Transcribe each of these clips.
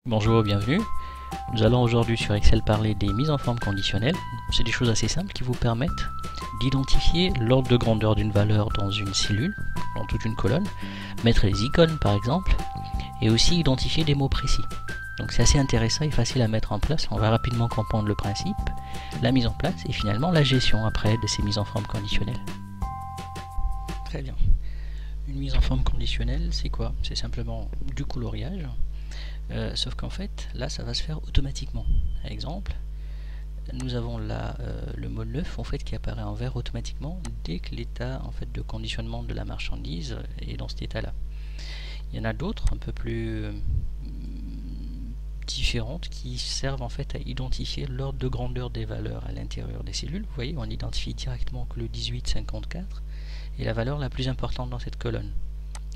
Bonjour, bienvenue. Nous allons aujourd'hui sur Excel parler des mises en forme conditionnelles. C'est des choses assez simples qui vous permettent d'identifier l'ordre de grandeur d'une valeur dans une cellule, dans toute une colonne, mettre les icônes par exemple, et aussi identifier des mots précis. Donc c'est assez intéressant et facile à mettre en place. On va rapidement comprendre le principe, la mise en place et finalement la gestion après de ces mises en forme conditionnelles. Très bien. Une mise en forme conditionnelle, c'est quoi? C'est simplement du coloriage. Sauf qu'en fait, là, ça va se faire automatiquement. Par exemple, nous avons là le mot 9 en fait, qui apparaît en vert automatiquement dès que l'état en fait, de conditionnement de la marchandise est dans cet état-là. Il y en a d'autres un peu plus différentes qui servent en fait à identifier l'ordre de grandeur des valeurs à l'intérieur des cellules. Vous voyez, on identifie directement que le 1854 est la valeur la plus importante dans cette colonne.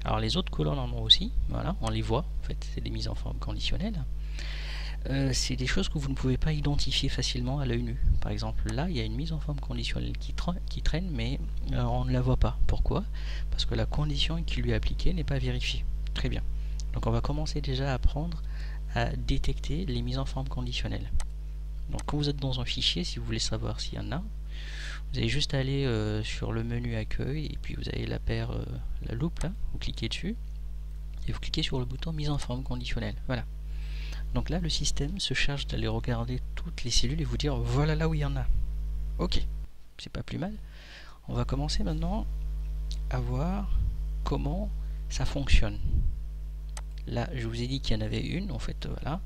Alors les autres colonnes en ont aussi, voilà, on les voit, en fait, c'est des mises en forme conditionnelles. C'est des choses que vous ne pouvez pas identifier facilement à l'œil nu. Par exemple, là, il y a une mise en forme conditionnelle qui traîne, mais on ne la voit pas. Pourquoi? Parce que la condition qui lui est appliquée n'est pas vérifiée. Très bien. Donc on va commencer déjà à apprendre à détecter les mises en forme conditionnelles. Donc quand vous êtes dans un fichier, si vous voulez savoir s'il y en a, vous allez juste aller sur le menu accueil et puis vous avez la paire, la loupe là, vous cliquez dessus et vous cliquez sur le bouton mise en forme conditionnelle. Voilà. Donc là le système se charge d'aller regarder toutes les cellules et vous dire voilà là où il y en a. Ok, c'est pas plus mal. On va commencer maintenant à voir comment ça fonctionne. Là je vous ai dit qu'il y en avait une, en fait voilà,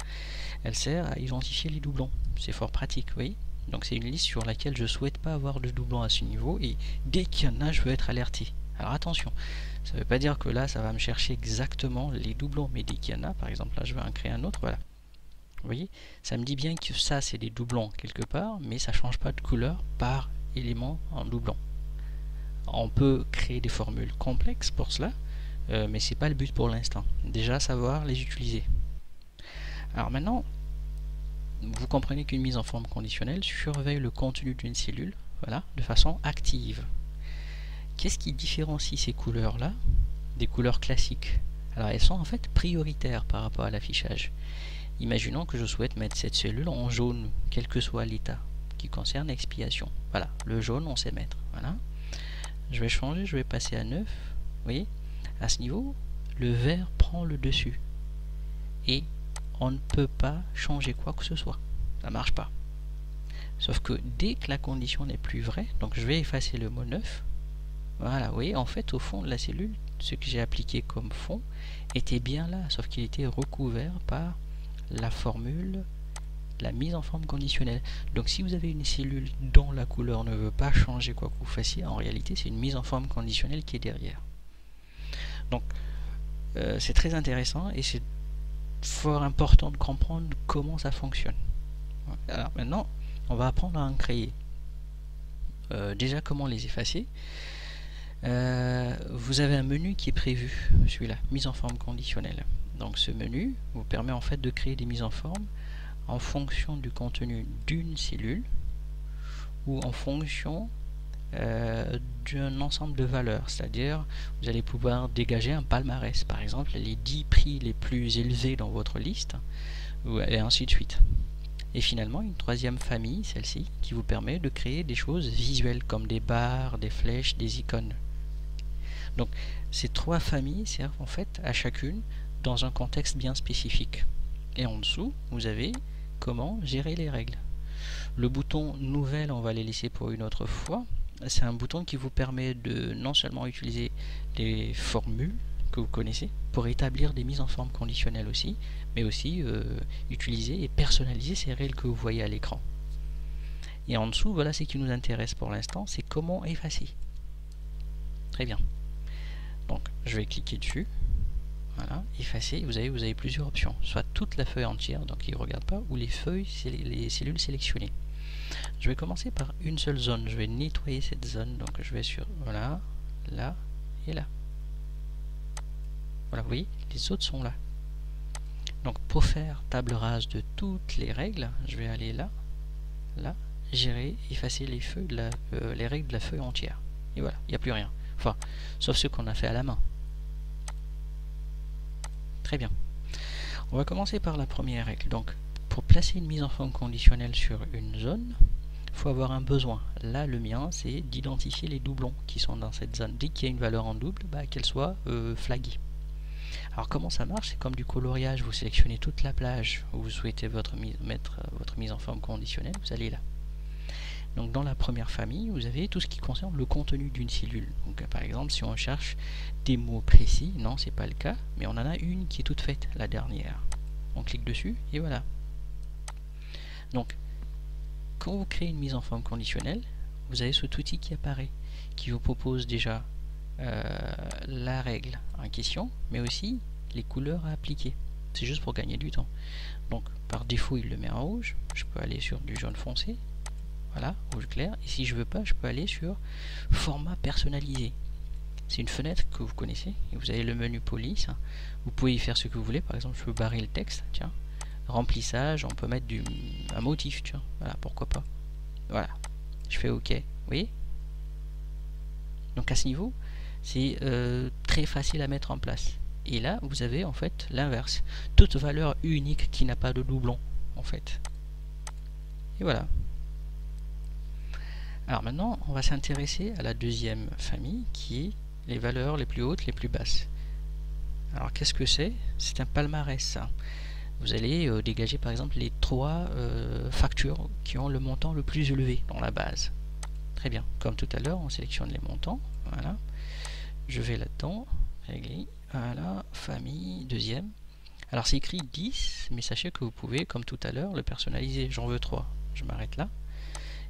elle sert à identifier les doublons. C'est fort pratique, vous voyez. Donc c'est une liste sur laquelle je ne souhaite pas avoir de doublons à ce niveau et dès qu'il y en a, je veux être alerté. Alors attention, ça ne veut pas dire que là, ça va me chercher exactement les doublons, mais dès qu'il y en a, par exemple là, je vais en créer un autre, voilà. Vous voyez, ça me dit bien que ça, c'est des doublons quelque part, mais ça ne change pas de couleur par élément en doublon. On peut créer des formules complexes pour cela, mais ce n'est pas le but pour l'instant. Déjà, savoir les utiliser. Alors maintenant, vous comprenez qu'une mise en forme conditionnelle surveille le contenu d'une cellule, voilà, de façon active. Qu'est-ce qui différencie ces couleurs-là des couleurs classiques? Alors elles sont en fait prioritaires par rapport à l'affichage. Imaginons que je souhaite mettre cette cellule en jaune, quel que soit l'état qui concerne expiation. Voilà, le jaune on sait mettre. Voilà. Je vais changer, je vais passer à 9. Vous voyez, à ce niveau, le vert prend le dessus. Et on ne peut pas changer quoi que ce soit. Ça ne marche pas. Sauf que dès que la condition n'est plus vraie, donc je vais effacer le mot 9. Voilà, vous voyez, en fait, au fond de la cellule, ce que j'ai appliqué comme fond était bien là, sauf qu'il était recouvert par la formule, la mise en forme conditionnelle. Donc si vous avez une cellule dont la couleur ne veut pas changer quoi que vous fassiez, en réalité, c'est une mise en forme conditionnelle qui est derrière. Donc, c'est très intéressant et c'est fort important de comprendre comment ça fonctionne. Alors maintenant, on va apprendre à en créer. Déjà, comment les effacer? Vous avez un menu qui est prévu, celui-là, mise en forme conditionnelle. Donc ce menu vous permet en fait de créer des mises en forme en fonction du contenu d'une cellule ou en fonction d'un ensemble de valeurs, c'est-à-dire vous allez pouvoir dégager un palmarès, par exemple les 10 prix les plus élevés dans votre liste, et ainsi de suite. Et finalement une troisième famille, celle-ci, qui vous permet de créer des choses visuelles comme des barres, des flèches, des icônes. Donc ces trois familles servent en fait à chacune dans un contexte bien spécifique. Et en dessous, vous avez comment gérer les règles. Le bouton nouvelle, on va les laisser pour une autre fois. C'est un bouton qui vous permet de non seulement utiliser les formules que vous connaissez pour établir des mises en forme conditionnelles aussi, mais aussi utiliser et personnaliser ces règles que vous voyez à l'écran. Et en dessous, voilà ce qui nous intéresse pour l'instant, c'est comment effacer. Très bien. Donc je vais cliquer dessus. Voilà, effacer, vous avez plusieurs options, soit toute la feuille entière, donc il ne regarde pas, ou les feuilles, les cellules sélectionnées. Je vais commencer par une seule zone, je vais nettoyer cette zone, donc je vais sur, voilà, là et là. Voilà, vous voyez, les autres sont là. Donc pour faire table rase de toutes les règles, je vais aller là, là, gérer, effacer les feuilles les règles de la feuille entière. Et voilà, il n'y a plus rien. Enfin, sauf ce qu'on a fait à la main. Très bien. On va commencer par la première règle. Donc, pour placer une mise en forme conditionnelle sur une zone, il faut avoir un besoin. Là, le mien, c'est d'identifier les doublons qui sont dans cette zone. Dès qu'il y a une valeur en double, qu'elle soit flaguée. Alors, comment ça marche? C'est comme du coloriage. Vous sélectionnez toute la plage où vous souhaitez mettre votre mise en forme conditionnelle. Vous allez là. Donc, dans la première famille, vous avez tout ce qui concerne le contenu d'une cellule. Donc, par exemple, si on cherche des mots précis, non, c'est pas le cas, mais on en a une qui est toute faite, la dernière. On clique dessus et voilà. Donc, quand vous créez une mise en forme conditionnelle, vous avez cet outil qui apparaît, qui vous propose déjà la règle en question, mais aussi les couleurs à appliquer. C'est juste pour gagner du temps. Donc, par défaut, il le met en rouge. Je peux aller sur du jaune foncé. Voilà, rouge clair. Et si je veux pas, je peux aller sur format personnalisé. C'est une fenêtre que vous connaissez. Et vous avez le menu police. Vous pouvez y faire ce que vous voulez. Par exemple, je peux barrer le texte. Tiens, remplissage. On peut mettre un motif. Tiens, voilà, pourquoi pas. Voilà, je fais OK. Vous voyez? Donc à ce niveau, c'est très facile à mettre en place. Et là, vous avez en fait l'inverse. Toute valeur unique qui n'a pas de doublon, en fait. Et voilà. Alors maintenant, on va s'intéresser à la deuxième famille qui est les valeurs les plus hautes, les plus basses. Alors qu'est-ce que c'est? C'est un palmarès, ça. Vous allez dégager par exemple les 3 factures qui ont le montant le plus élevé dans la base. Très bien, comme tout à l'heure, on sélectionne les montants. Voilà. Je vais là-dedans, régler. Voilà, famille, deuxième. Alors c'est écrit 10, mais sachez que vous pouvez, comme tout à l'heure, le personnaliser. J'en veux 3. Je m'arrête là.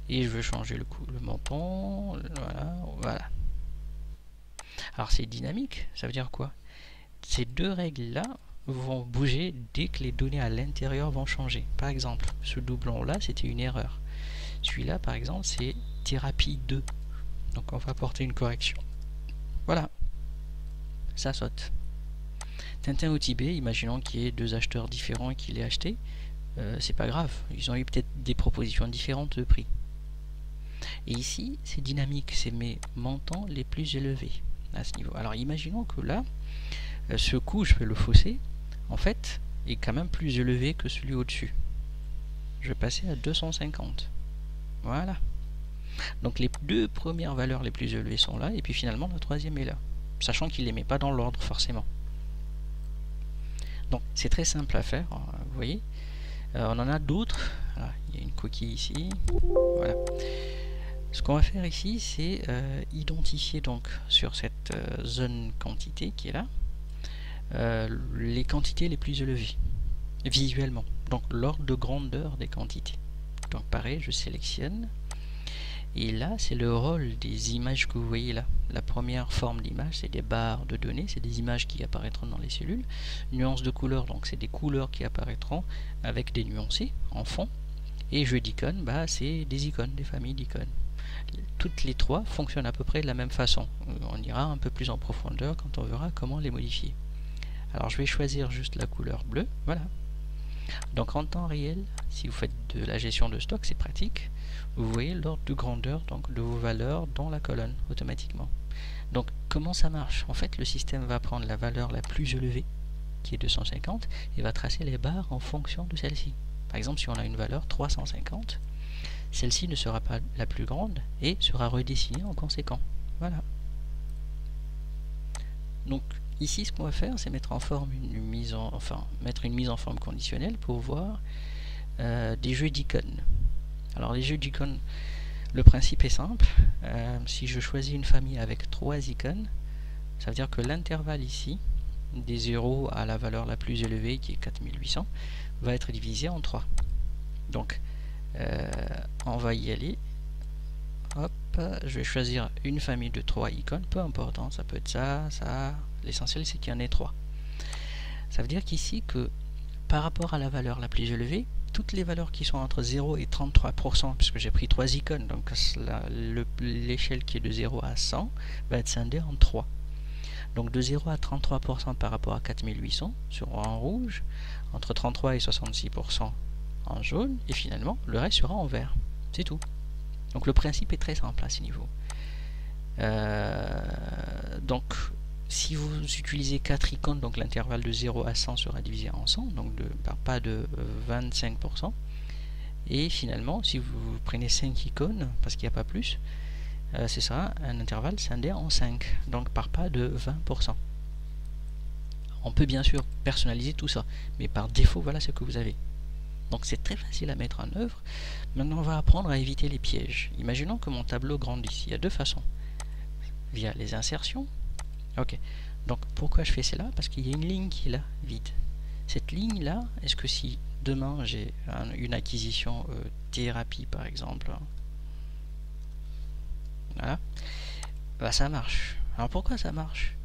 Et je veux changer le montant. Voilà. Alors c'est dynamique, ça veut dire quoi? Ces deux règles-là vont bouger dès que les données à l'intérieur vont changer. Par exemple, ce doublon-là, c'était une erreur. Celui-là, par exemple, c'est thérapie 2. Donc on va apporter une correction. Voilà. Ça saute. Tintin au Tibet, imaginons qu'il y ait 2 acheteurs différents et qu'il ait acheté. C'est pas grave. Ils ont eu peut-être des propositions différentes de prix. Et ici, c'est dynamique, c'est mes montants les plus élevés à ce niveau. Alors imaginons que là, ce coût, je vais le fausser, en fait, est quand même plus élevé que celui au-dessus. Je vais passer à 250. Voilà. Donc les 2 premières valeurs les plus élevées sont là, et puis finalement la troisième est là. Sachant qu'il ne les met pas dans l'ordre forcément. Donc c'est très simple à faire, vous voyez. On en a d'autres. Il y a une coquille ici. Voilà. Ce qu'on va faire ici, c'est identifier donc sur cette zone quantité qui est là, les quantités les plus élevées, visuellement. Donc l'ordre de grandeur des quantités. Donc pareil, je sélectionne. Et là, c'est le rôle des images que vous voyez là. La première forme d'image, c'est des barres de données, c'est des images qui apparaîtront dans les cellules. Nuances de couleurs, donc c'est des couleurs qui apparaîtront avec des nuancés en fond. Et jeu d'icônes, c'est des icônes, des familles d'icônes. Toutes les 3 fonctionnent à peu près de la même façon. On ira un peu plus en profondeur quand on verra comment les modifier. Alors je vais choisir juste la couleur bleue, voilà. Donc en temps réel, si vous faites de la gestion de stock, c'est pratique. Vous voyez l'ordre de grandeur donc, de vos valeurs dans la colonne automatiquement. Donc comment ça marche? En fait, le système va prendre la valeur la plus élevée, qui est 250, et va tracer les barres en fonction de celle-ci. Par exemple, si on a une valeur 350, celle-ci ne sera pas la plus grande et sera redessinée en conséquent. Voilà. Donc ici, ce qu'on va faire, c'est mettre en forme mettre une mise en forme conditionnelle pour voir des jeux d'icônes. Alors les jeux d'icônes, le principe est simple. Si je choisis une famille avec 3 icônes, ça veut dire que l'intervalle ici, des 0 à la valeur la plus élevée qui est 4800, va être divisé en 3. Donc on va y aller. Hop, je vais choisir une famille de 3 icônes, peu importe, hein, ça peut être ça, ça, l'essentiel c'est qu'il y en ait 3. Ça veut dire qu'ici que par rapport à la valeur la plus élevée, toutes les valeurs qui sont entre 0 et 33%, puisque j'ai pris 3 icônes, donc l'échelle qui est de 0 à 100 va être scindée en 3. Donc de 0 à 33% par rapport à 4800 sera en rouge, entre 33 et 66% en jaune, et finalement le reste sera en vert. C'est tout. Donc le principe est très simple à ce niveau. Donc si vous utilisez 4 icônes, donc l'intervalle de 0 à 100 sera divisé en 100, donc par pas de 25%. Et finalement, si vous prenez 5 icônes, parce qu'il n'y a pas plus, ce sera un intervalle scindé en 5, donc par pas de 20%. On peut bien sûr personnaliser tout ça, mais par défaut, voilà ce que vous avez. Donc c'est très facile à mettre en œuvre. Maintenant, on va apprendre à éviter les pièges. Imaginons que mon tableau grandisse. Il y a deux façons. Via les insertions. Ok. Donc pourquoi je fais cela? Parce qu'il y a une ligne qui est là, vide. Cette ligne-là, est-ce que si demain j'ai une acquisition thérapie par exemple, voilà, bah ça marche. Alors pourquoi ça marche?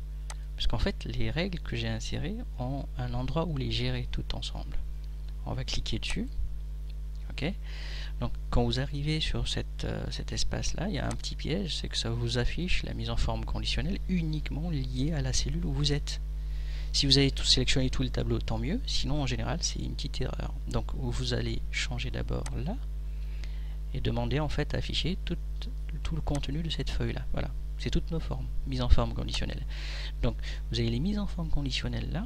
Parce qu'en fait, les règles que j'ai insérées ont un endroit où les gérer toutes ensemble. On va cliquer dessus. Ok. Donc, quand vous arrivez sur cet espace-là, il y a un petit piège, c'est que ça vous affiche la mise en forme conditionnelle uniquement liée à la cellule où vous êtes. Si vous avez tout sélectionné tout le tableau, tant mieux. Sinon, en général, c'est une petite erreur. Donc, vous allez changer d'abord là et demander en fait à afficher tout le contenu de cette feuille-là. Voilà. C'est toutes nos formes, mise en forme conditionnelle. Donc, vous avez les mises en forme conditionnelles là,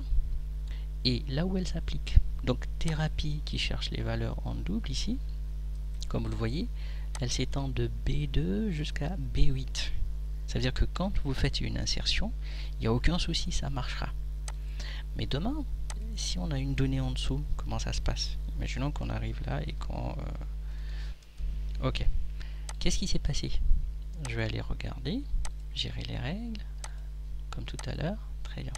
et là où elles s'appliquent. Donc, thérapie qui cherche les valeurs en double ici, comme vous le voyez, elle s'étend de B2 jusqu'à B8. Ça veut dire que quand vous faites une insertion, il n'y a aucun souci, ça marchera. Mais demain, si on a une donnée en dessous, comment ça se passe? Imaginons qu'on arrive là et qu'on... Ok. Qu'est-ce qui s'est passé? Je vais aller regarder, gérer les règles, comme tout à l'heure. Très bien.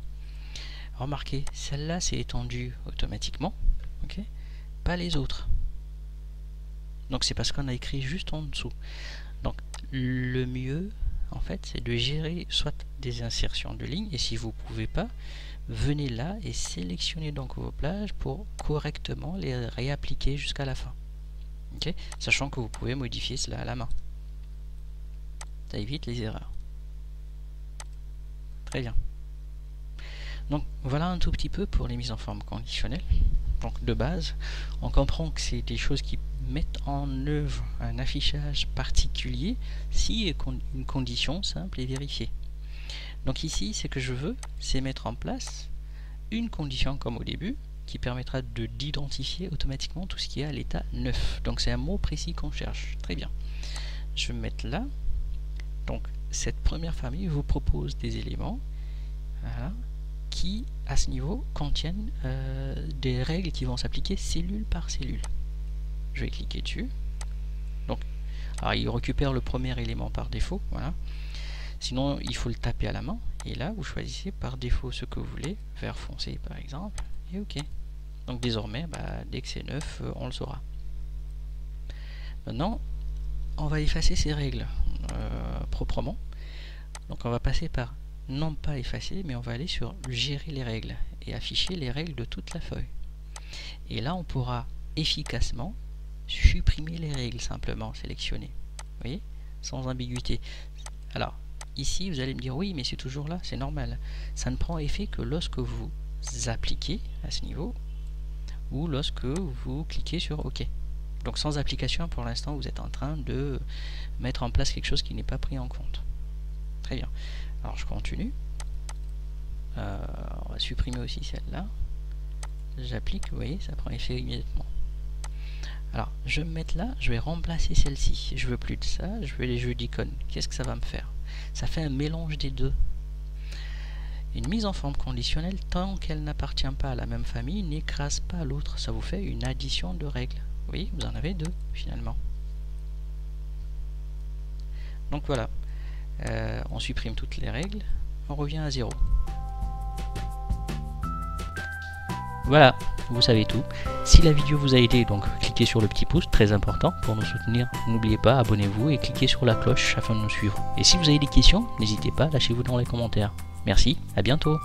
Remarquez, celle-là s'est étendue automatiquement, ok, pas les autres. Donc c'est parce qu'on a écrit juste en dessous. Donc le mieux, en fait, c'est de gérer soit des insertions de lignes, et si vous ne pouvez pas, venez là et sélectionnez donc vos plages pour correctement les réappliquer jusqu'à la fin. Ok, sachant que vous pouvez modifier cela à la main. Ça évite les erreurs. Très bien. Donc voilà un tout petit peu pour les mises en forme conditionnelles. Donc de base, on comprend que c'est des choses qui mettent en œuvre un affichage particulier si une condition simple est vérifiée. Donc ici, ce que je veux, c'est mettre en place une condition comme au début, qui permettra d'identifier automatiquement tout ce qui est à l'état 9. Donc c'est un mot précis qu'on cherche. Très bien. Je vais me mettre là. Donc cette première famille vous propose des éléments, voilà, qui à ce niveau contiennent des règles qui vont s'appliquer cellule par cellule. Je vais cliquer dessus. Donc, alors il récupère le premier élément par défaut, voilà. Sinon il faut le taper à la main, et là vous choisissez par défaut ce que vous voulez, vert foncé par exemple, et ok. Donc désormais, dès que c'est 9, on le saura. Maintenant, on va effacer ces règles proprement. Donc on va passer par, non pas effacer, mais on va aller sur gérer les règles et afficher les règles de toute la feuille. Et là on pourra efficacement supprimer les règles, simplement sélectionner. Vous voyez, sans ambiguïté. Alors ici vous allez me dire oui, mais c'est toujours là, c'est normal. Ça ne prend effet que lorsque vous appliquez à ce niveau ou lorsque vous cliquez sur OK. Donc sans application, pour l'instant, vous êtes en train de mettre en place quelque chose qui n'est pas pris en compte. Très bien. Alors je continue. On va supprimer aussi celle-là. J'applique, vous voyez, ça prend effet immédiatement. Alors, je vais me mettre là, je vais remplacer celle-ci. Je veux plus de ça, je veux les jeux d'icônes. Qu'est-ce que ça va me faire? Ça fait un mélange des deux. Une mise en forme conditionnelle, tant qu'elle n'appartient pas à la même famille, n'écrase pas l'autre. Ça vous fait une addition de règles. Vous voyez, vous en avez deux, finalement. Donc voilà. On supprime toutes les règles. On revient à 0. Voilà, vous savez tout. Si la vidéo vous a aidé, donc cliquez sur le petit pouce, très important pour nous soutenir. N'oubliez pas, abonnez-vous et cliquez sur la cloche afin de nous suivre. Et si vous avez des questions, n'hésitez pas, lâchez-vous dans les commentaires. Merci, à bientôt.